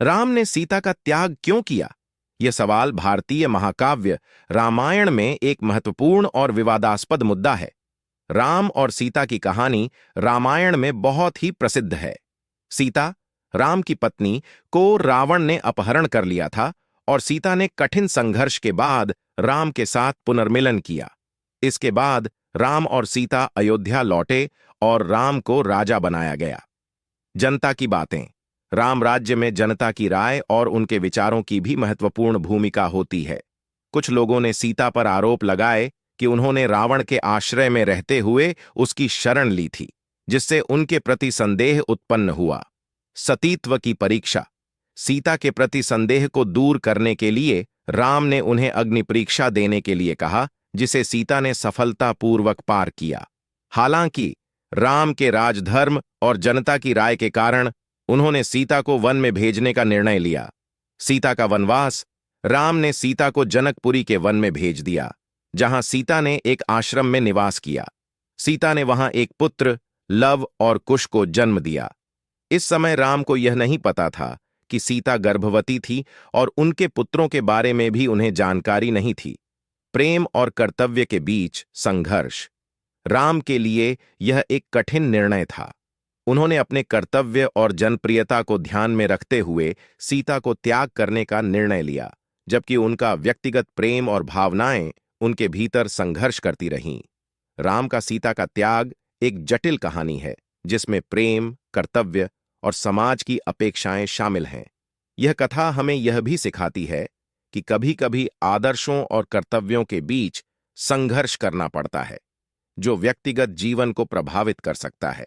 राम ने सीता का त्याग क्यों किया? यह सवाल भारतीय महाकाव्य रामायण में एक महत्वपूर्ण और विवादास्पद मुद्दा है। राम और सीता की कहानी रामायण में बहुत ही प्रसिद्ध है। सीता, राम की पत्नी, को रावण ने अपहरण कर लिया था और सीता ने कठिन संघर्ष के बाद राम के साथ पुनर्मिलन किया। इसके बाद राम और सीता अयोध्या लौटे और राम को राजा बनाया गया। जनता की बातें। राम राज्य में जनता की राय और उनके विचारों की भी महत्वपूर्ण भूमिका होती है। कुछ लोगों ने सीता पर आरोप लगाए कि उन्होंने रावण के आश्रय में रहते हुए उसकी शरण ली थी, जिससे उनके प्रति संदेह उत्पन्न हुआ। सतीत्व की परीक्षा। सीता के प्रति संदेह को दूर करने के लिए राम ने उन्हें अग्नि परीक्षा देने के लिए कहा, जिसे सीता ने सफलतापूर्वक पार किया। हालांकि राम के राजधर्म और जनता की राय के कारण उन्होंने सीता को वन में भेजने का निर्णय लिया। सीता का वनवास। राम ने सीता को जनकपुरी के वन में भेज दिया, जहां सीता ने एक आश्रम में निवास किया। सीता ने वहां एक पुत्र लव और कुश को जन्म दिया। इस समय राम को यह नहीं पता था कि सीता गर्भवती थी और उनके पुत्रों के बारे में भी उन्हें जानकारी नहीं थी। प्रेम और कर्तव्य के बीच संघर्ष। राम के लिए यह एक कठिन निर्णय था। उन्होंने अपने कर्तव्य और जनप्रियता को ध्यान में रखते हुए सीता को त्याग करने का निर्णय लिया, जबकि उनका व्यक्तिगत प्रेम और भावनाएं उनके भीतर संघर्ष करती रहीं। राम का सीता का त्याग एक जटिल कहानी है, जिसमें प्रेम, कर्तव्य और समाज की अपेक्षाएं शामिल हैं। यह कथा हमें यह भी सिखाती है कि कभी-कभी आदर्शों और कर्तव्यों के बीच संघर्ष करना पड़ता है, जो व्यक्तिगत जीवन को प्रभावित कर सकता है।